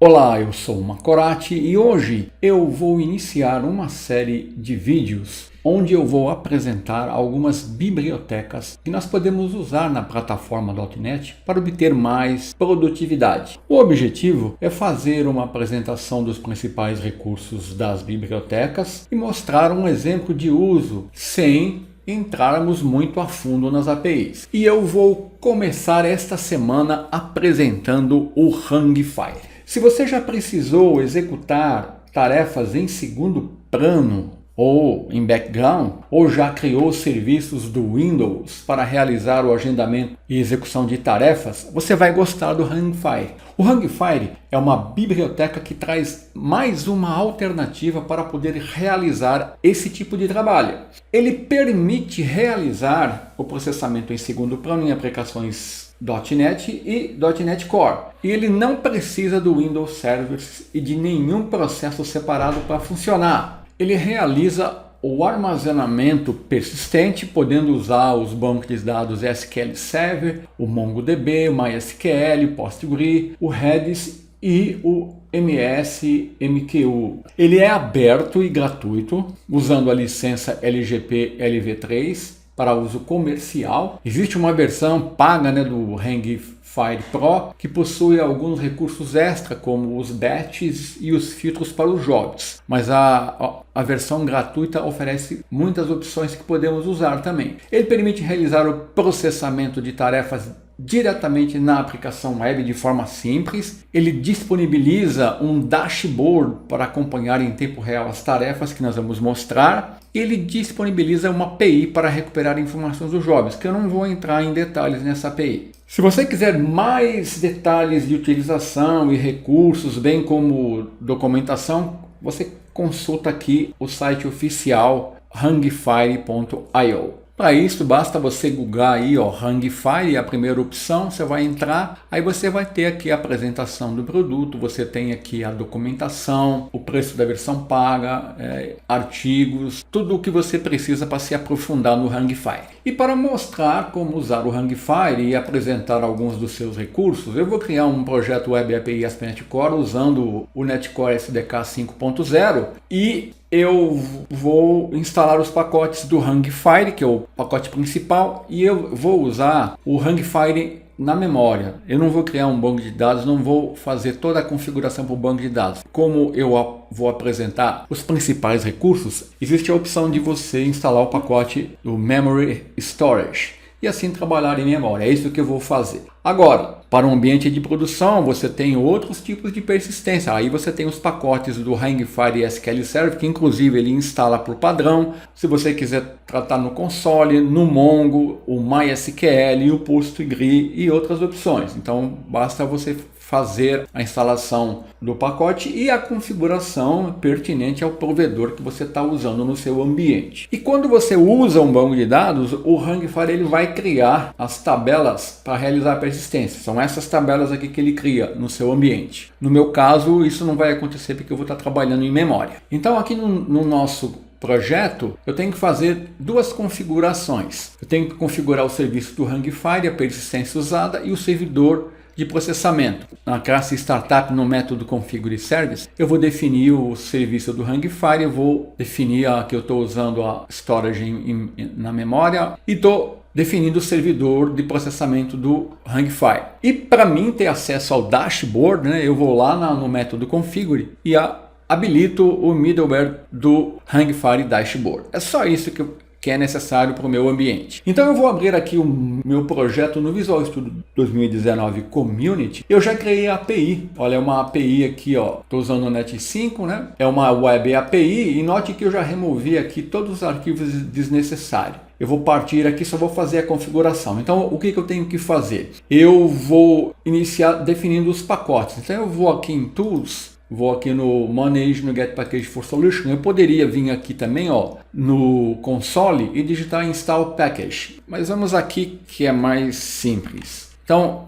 Olá, eu sou o Macorati e hoje eu vou iniciar uma série de vídeos onde eu vou apresentar algumas bibliotecas que nós podemos usar na plataforma .NET para obter mais produtividade. O objetivo é fazer uma apresentação dos principais recursos das bibliotecas e mostrar um exemplo de uso sem entrarmos muito a fundo nas APIs. E eu vou começar esta semana apresentando o Hangfire. Se você já precisou executar tarefas em segundo plano ou em background, ou já criou serviços do Windows para realizar o agendamento e execução de tarefas, você vai gostar do Hangfire. O Hangfire é uma biblioteca que traz mais uma alternativa para poder realizar esse tipo de trabalho. Ele permite realizar o processamento em segundo plano em aplicações .NET e .NET Core. E ele não precisa do Windows Server e de nenhum processo separado para funcionar. Ele realiza o armazenamento persistente, podendo usar os bancos de dados SQL Server, o MongoDB, o MySQL, o Postgre, o Redis e o MS-MQ. Ele é aberto e gratuito, usando a licença LGP LV3 para uso comercial. Existe uma versão paga do Hangfire Pro que possui alguns recursos extra, como os batches e os filtros para os jobs. Mas a versão gratuita oferece muitas opções que podemos usar também. Ele permite realizar o processamento de tarefas diretamente na aplicação web de forma simples. Ele disponibiliza um dashboard para acompanhar em tempo real as tarefas que nós vamos mostrar. Ele disponibiliza uma API para recuperar informações dos jobs, que eu não vou entrar em detalhes nessa API. Se você quiser mais detalhes de utilização e recursos, bem como documentação, você consulta aqui o site oficial hangfire.io. Para isso, basta você googlar aí, Hangfire, a primeira opção, você vai entrar, aí você vai ter aqui a apresentação do produto, você tem aqui a documentação, o preço da versão paga, artigos, tudo o que você precisa para se aprofundar no Hangfire. E para mostrar como usar o Hangfire e apresentar alguns dos seus recursos, eu vou criar um projeto Web API ASP.NET Core usando o Netcore SDK 5.0 e eu vou instalar os pacotes do Hangfire, que é o pacote principal, e eu vou usar o Hangfire na memória. Eu não vou criar um banco de dados, não vou fazer toda a configuração para o banco de dados. Como eu vou apresentar os principais recursos, existe a opção de você instalar o pacote do Memory Storage e assim trabalhar em memória. É isso que eu vou fazer. Agora, para um ambiente de produção, você tem outros tipos de persistência. Aí você tem os pacotes do Hangfire SQL Server, que inclusive ele instala por padrão. Se você quiser tratar no console, no Mongo, o MySQL, o Postgre e outras opções. Então, basta você fazer a instalação do pacote e a configuração pertinente ao provedor que você está usando no seu ambiente. E quando você usa um banco de dados, o Hangfire ele vai criar as tabelas para realizar a persistência. São essas tabelas aqui que ele cria no seu ambiente. No meu caso, isso não vai acontecer porque eu vou estar trabalhando em memória. Então aqui no nosso projeto, eu tenho que fazer duas configurações. Eu tenho que configurar o serviço do Hangfire, a persistência usada e o servidor de processamento. Na classe Startup, no método Configure Service, eu vou definir o serviço do Hangfire, eu vou definir que eu estou usando a storage na memória e estou definindo o servidor de processamento do Hangfire. E para mim ter acesso ao dashboard, eu vou lá no método Configure e habilito o middleware do Hangfire Dashboard. É só isso que é necessário para o meu ambiente. Então eu vou abrir aqui o meu projeto no Visual Studio 2019 Community. Eu já criei a API. Olha, é uma API aqui, estou usando o Net 5, É uma Web API e note que eu já removi aqui todos os arquivos desnecessários. Eu vou partir aqui, só vou fazer a configuração. Então, o que eu tenho que fazer? Eu vou iniciar definindo os pacotes. Então, eu vou aqui em Tools, vou aqui no Manage, no Get Package for Solution. Eu poderia vir aqui também, no console e digitar Install Package. Mas vamos aqui que é mais simples. Então,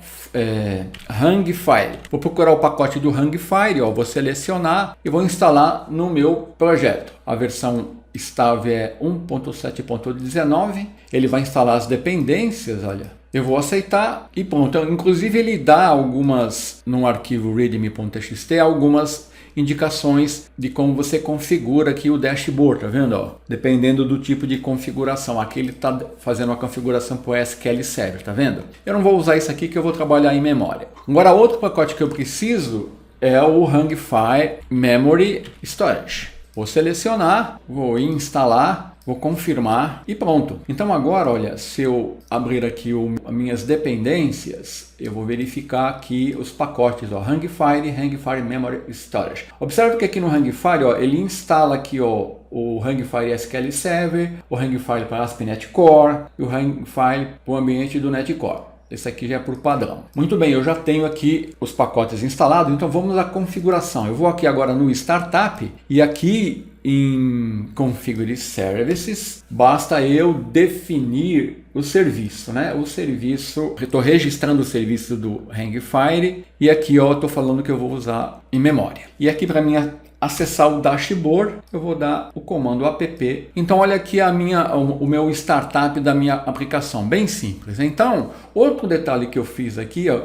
Hangfire. Vou procurar o pacote do Hangfire, vou selecionar e vou instalar no meu projeto. A versão estável é 1.7.19. Ele vai instalar as dependências, olha. Eu vou aceitar e pronto. Então, inclusive ele dá algumas, no arquivo readme.txt, algumas indicações de como você configura aqui o dashboard, tá vendo? Ó? Dependendo do tipo de configuração. Aqui ele está fazendo uma configuração para o SQL Server, tá vendo? Eu não vou usar isso aqui que eu vou trabalhar em memória. Agora, outro pacote que eu preciso é o Hungify Memory Storage. Vou selecionar, vou instalar, vou confirmar e pronto. Então agora, olha, se eu abrir aqui as minhas dependências, eu vou verificar aqui os pacotes, ó, Hungify Memory Storage. Observe que aqui no Hungify, ó, ele instala aqui, ó, o Hungify SQL Server, o Hungify para ASP.NET Core e o Hungify para o ambiente do NetCore. Esse aqui já é por padrão. Muito bem, eu já tenho aqui os pacotes instalados, então vamos à configuração. Eu vou aqui agora no Startup e aqui em Configure Services, basta eu definir o serviço, né? O serviço, eu estou registrando o serviço do Hungify e aqui eu estou falando que eu vou usar em memória. E aqui para mim acessar o dashboard, eu vou dar o comando app. Então olha aqui o meu startup da minha aplicação, bem simples. Então, outro detalhe que eu fiz aqui, ó,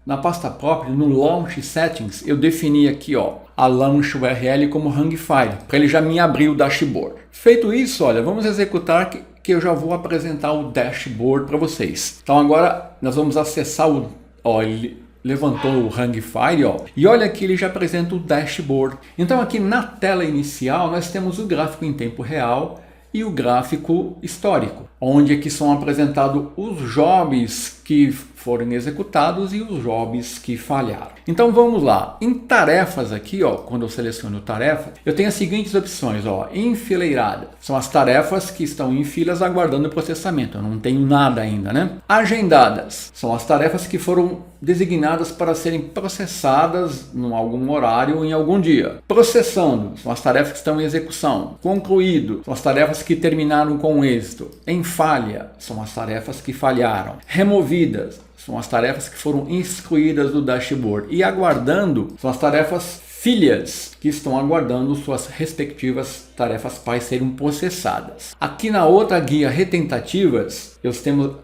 na pasta própria, no Launch Settings, eu defini aqui, ó, a Launch URL como Hungify, para ele já me abrir o dashboard. Feito isso, olha, vamos executar que eu já vou apresentar o dashboard para vocês. Então agora nós vamos acessar o... Ó, ele levantou o Hungify, ó, e olha aqui, ele já apresenta o dashboard. Então aqui na tela inicial nós temos o gráfico em tempo real e o gráfico histórico, onde aqui são apresentados os jobs que foram executados e os jobs que falharam. Então vamos lá. Em tarefas aqui, ó, quando eu seleciono tarefa, eu tenho as seguintes opções, ó, enfileirada. São as tarefas que estão em filas aguardando o processamento. Eu não tenho nada ainda, né? Agendadas. São as tarefas que foram designadas para serem processadas em algum horário ou em algum dia. Processando. São as tarefas que estão em execução. Concluído. São as tarefas que terminaram com êxito. Em falha. São as tarefas que falharam. Removidas. São as tarefas que foram excluídas do dashboard. E aguardando são as tarefas filhas que estão aguardando suas respectivas tarefas pais serem processadas. Aqui na outra guia retentativas,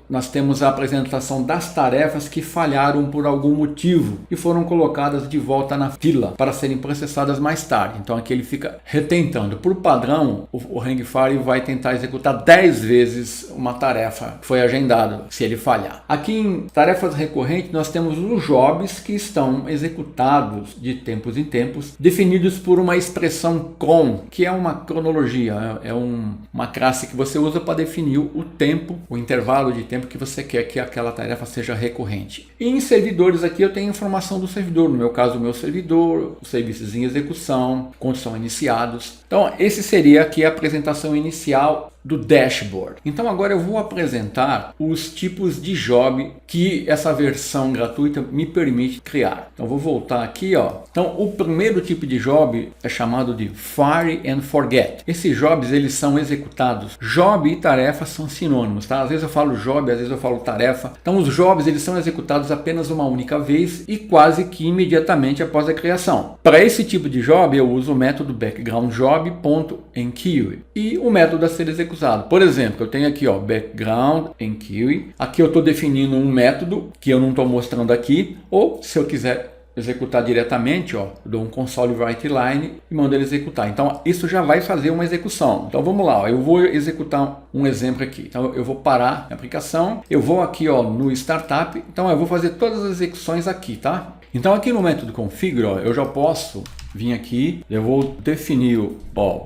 nós temos a apresentação das tarefas que falharam por algum motivo e foram colocadas de volta na fila para serem processadas mais tarde. Então aqui ele fica retentando. Por padrão, o Hungify vai tentar executar 10 vezes uma tarefa que foi agendada, se ele falhar. Aqui em tarefas recorrentes, nós temos os jobs que estão executados de tempos em tempos, definidos por uma expressão cron, que é uma cronologia, é uma classe que você usa para definir o tempo, o intervalo de tempo que você quer que aquela tarefa seja recorrente. E em servidores aqui eu tenho informação do servidor, no meu caso o meu servidor, os serviços em execução, quando são iniciados. Então esse seria aqui a apresentação inicial do dashboard. Então agora eu vou apresentar os tipos de job que essa versão gratuita me permite criar. Então vou voltar aqui, ó. Então o primeiro tipo de job é chamado de Fire and Forget. Esses jobs eles são executados. Job e tarefa são sinônimos, tá? Às vezes eu falo job, às vezes eu falo tarefa. Então os jobs eles são executados apenas uma única vez e quase que imediatamente após a criação. Para esse tipo de job eu uso o método backgroundjob.enqueue e o método a ser executado. Por exemplo, eu tenho aqui, ó, background enqueue. Aqui eu estou definindo um método que eu não estou mostrando aqui, ou se eu quiser executar diretamente, ó, eu dou um console write line e mando ele executar. Então isso já vai fazer uma execução. Então vamos lá, ó, eu vou executar um exemplo aqui. Então eu vou parar a aplicação, eu vou aqui, ó, no startup. Então eu vou fazer todas as execuções aqui, tá? Então aqui no método configure, ó, eu já posso vir aqui, eu vou definir o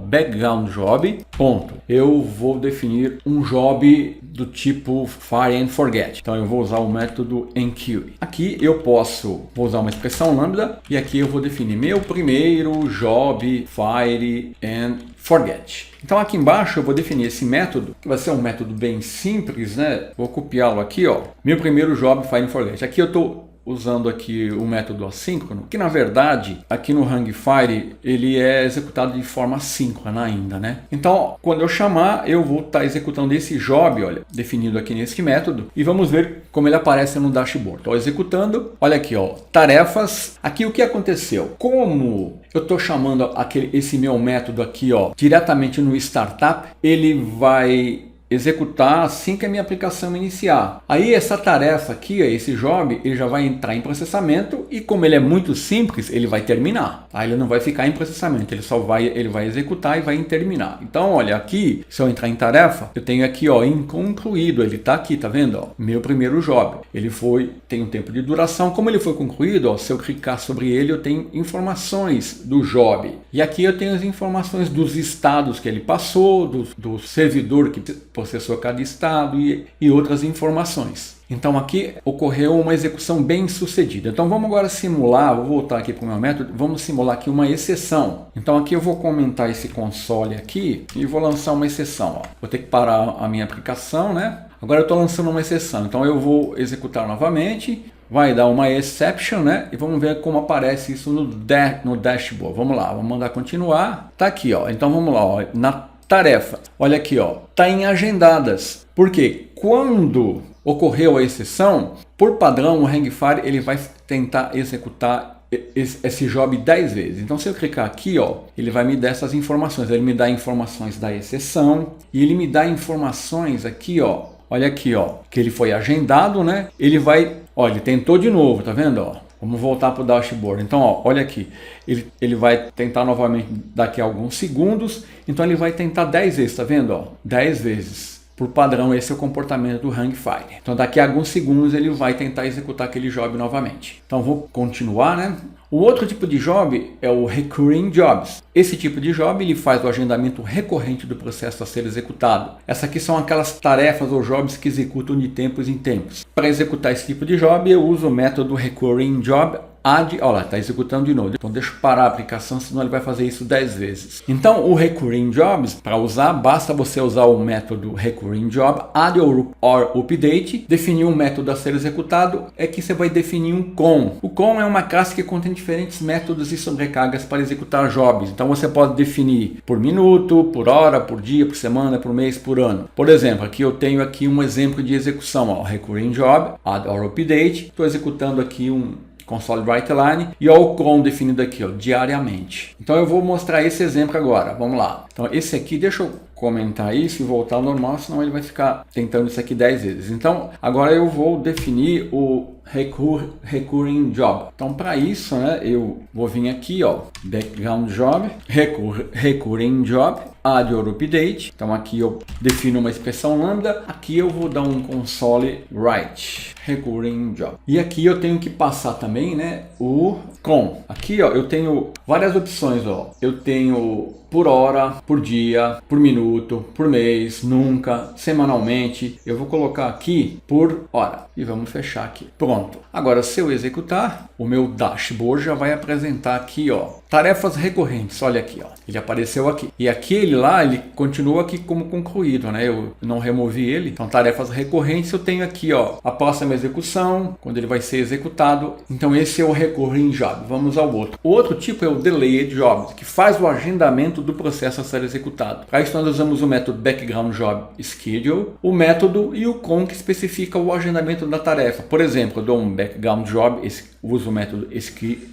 background job, ponto. Eu vou definir um job do tipo Fire and Forget. Então eu vou usar o método enqueue. Aqui eu vou usar uma expressão lambda e aqui eu vou definir meu primeiro job Fire and Forget. Então aqui embaixo eu vou definir esse método, que vai ser um método bem simples, né? Vou copiá-lo aqui, ó. Meu primeiro job Fire and Forget. Aqui eu estou usando aqui o método assíncrono, que na verdade aqui no Hungify ele é executado de forma síncrona ainda, né? Então quando eu chamar eu vou estar executando esse job, olha, definido aqui nesse método e vamos ver como ele aparece no dashboard. Estou executando, olha aqui, ó, tarefas. Aqui o que aconteceu? Como eu estou chamando esse meu método aqui, ó, diretamente no startup, ele vai executar assim que a minha aplicação iniciar. Aí essa tarefa aqui, esse job, ele já vai entrar em processamento e como ele é muito simples, ele vai terminar. Tá? Ele não vai ficar em processamento, ele vai executar e vai terminar. Então, olha, aqui, se eu entrar em tarefa, eu tenho aqui, ó, inconcluído, ele tá aqui, tá vendo? Ó, meu primeiro job. Ele tem um tempo de duração. Como ele foi concluído, ó, se eu clicar sobre ele, eu tenho informações do job. E aqui eu tenho as informações dos estados que ele passou, do servidor que processou cada estado e outras informações. Então aqui ocorreu uma execução bem sucedida. Então vamos agora simular, vou voltar aqui para o meu método, vamos simular aqui uma exceção. Então aqui eu vou comentar esse console aqui e vou lançar uma exceção. Ó. Vou ter que parar a minha aplicação, né? Agora eu estou lançando uma exceção, então eu vou executar novamente. Vai dar uma exception, né? E vamos ver como aparece isso no dashboard. Vamos lá, vamos mandar continuar. Tá aqui, ó. Então vamos lá, ó. Na tarefa, olha aqui, ó. Tá em agendadas. Por quê? Quando ocorreu a exceção, por padrão o Hangfire ele vai tentar executar esse job 10 vezes. Então se eu clicar aqui, ó, ele vai me dar essas informações. Ele me dá informações da exceção e ele me dá informações aqui, ó. Olha aqui, ó, que ele foi agendado, né? Ele vai, ó, ele tentou de novo, tá vendo, ó? Vamos voltar para o dashboard. Então, ó, olha aqui, ele vai tentar novamente daqui a alguns segundos. Então ele vai tentar 10 vezes, tá vendo, ó? 10 vezes. Por padrão, esse é o comportamento do Hangfire. Então daqui a alguns segundos ele vai tentar executar aquele job novamente. Então vou continuar, né? O outro tipo de job é o Recurring Jobs. Esse tipo de job ele faz o agendamento recorrente do processo a ser executado. Essas aqui são aquelas tarefas ou jobs que executam de tempos em tempos. Para executar esse tipo de job eu uso o método Recurring Job add, olha lá, está executando de novo. Então deixa eu parar a aplicação, senão ele vai fazer isso 10 vezes. Então o Recurring Jobs, para usar, basta você usar o método Recurring Job, add or update, definir um método a ser executado, é que você vai definir um CON. O CON é uma classe que contém diferentes métodos e sobrecargas para executar jobs. Então você pode definir por minuto, por hora, por dia, por semana, por mês, por ano. Por exemplo, aqui eu tenho aqui um exemplo de execução, ó, Recurring Job, add or update, estou executando aqui um console write line e ó, o cron definido aqui, ó, diariamente. Então eu vou mostrar esse exemplo agora. Vamos lá. Então esse aqui, deixa eu comentar isso e voltar ao normal, senão ele vai ficar tentando isso aqui 10 vezes. Então agora eu vou definir o Recurring Job. Então para isso, né, eu vou vir aqui, ó, background job, Recurring Job, add or update. Então aqui eu defino uma expressão lambda, aqui eu vou dar um console write, Recurring Job. E aqui eu tenho que passar também, né, o cron. Aqui, ó, eu tenho várias opções, ó. Eu tenho por hora, por dia, por minuto, por mês, nunca, semanalmente. Eu vou colocar aqui por hora e vamos fechar aqui. Pronto. Agora, se eu executar, o meu dashboard já vai apresentar aqui, ó, tarefas recorrentes. Olha aqui, ó, ele apareceu aqui. E aquele lá, ele continua aqui como concluído, né? Eu não removi ele. Então, tarefas recorrentes, eu tenho aqui, ó, a próxima execução, quando ele vai ser executado. Então, esse é o Recurring Job. Vamos ao outro. O outro tipo é o Delayed Job, que faz o agendamento do processo a ser executado. Para isso, nós usamos o método Background Job Schedule, o método e o cron que especifica o agendamento da tarefa. Por exemplo, eu dou um Background Job, uso o método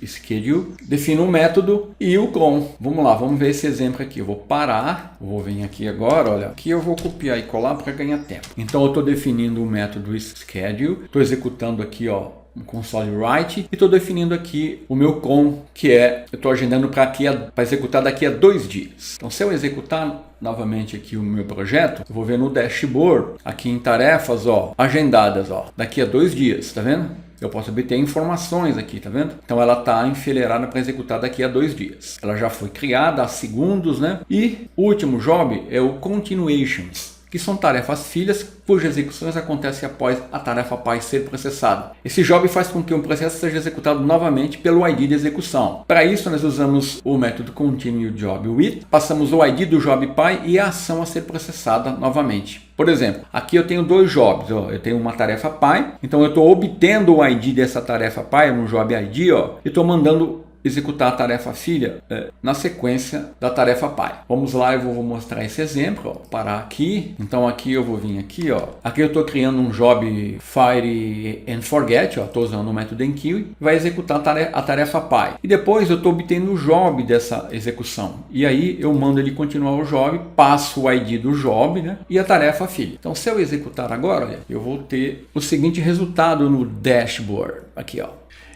Schedule, defino um método e o cron. Vamos lá, vamos ver esse exemplo aqui. Eu vou parar, vou vir aqui agora, olha, aqui eu vou copiar e colar para ganhar tempo. Então eu estou definindo o método Schedule, estou executando aqui, ó, um console write e estou definindo aqui o meu cron, que é, eu estou agendando para executar daqui a 2 dias. Então se eu executar novamente aqui o meu projeto, eu vou ver no dashboard, aqui em tarefas, ó, agendadas, ó, daqui a 2 dias, tá vendo? Eu posso obter informações aqui, tá vendo? Então ela está enfileirada para executar daqui a 2 dias. Ela já foi criada há segundos, né? E o último job é o Continuations, que são tarefas filhas cujas execuções acontecem após a tarefa pai ser processada. Esse job faz com que um processo seja executado novamente pelo ID de execução. Para isso, nós usamos o método Continue Job With, passamos o ID do job pai e a ação a ser processada novamente. Por exemplo, aqui eu tenho 2 jobs, ó. Eu tenho uma tarefa pai, então eu estou obtendo o ID dessa tarefa pai, um job ID, ó, e estou mandando executar a tarefa filha na sequência da tarefa pai. Vamos lá, eu vou mostrar esse exemplo, ó, parar aqui. Então aqui eu vou vir aqui, ó. Aqui eu estou criando um job fire and forget, ó, estou usando o método enqueue, vai executar a tarefa pai. E depois eu estou obtendo o job dessa execução. E aí eu mando ele continuar o job, passo o ID do job, né, e a tarefa filha. Então se eu executar agora, olha, eu vou ter o seguinte resultado no dashboard, aqui, ó.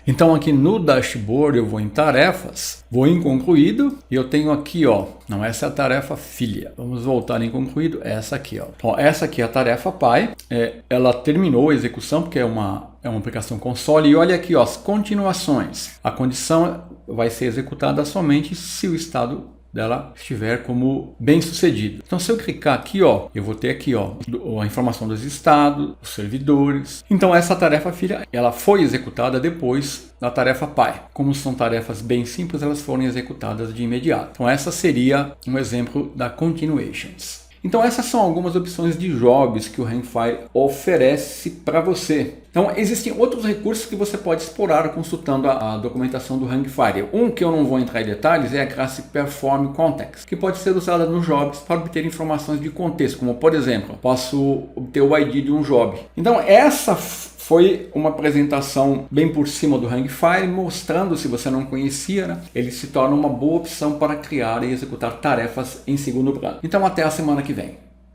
Então aqui no dashboard eu vou em tarefas, vou em concluído e eu tenho aqui, ó, não, essa é a tarefa filha. Vamos voltar em concluído, essa aqui, ó. Então, essa aqui é a tarefa pai, ela terminou a execução porque é uma aplicação console e olha aqui, ó, as continuações. A condição vai ser executada somente se o estado dela estiver como bem sucedido. Então se eu clicar aqui, ó, eu vou ter aqui, ó, a informação dos estados, os servidores. Então essa tarefa filha, ela foi executada depois da tarefa pai. Como são tarefas bem simples, elas foram executadas de imediato. Então essa seria um exemplo da continuations. Então essas são algumas opções de jobs que o Hangfire oferece para você. Então existem outros recursos que você pode explorar consultando a documentação do Hangfire. Um que eu não vou entrar em detalhes é a classe Perform Context, que pode ser usada nos jobs para obter informações de contexto, como por exemplo, posso obter o ID de um job. Então essa foi uma apresentação bem por cima do Hangfire, mostrando, se você não conhecia, né, ele se torna uma boa opção para criar e executar tarefas em segundo plano. Então até a semana que vem.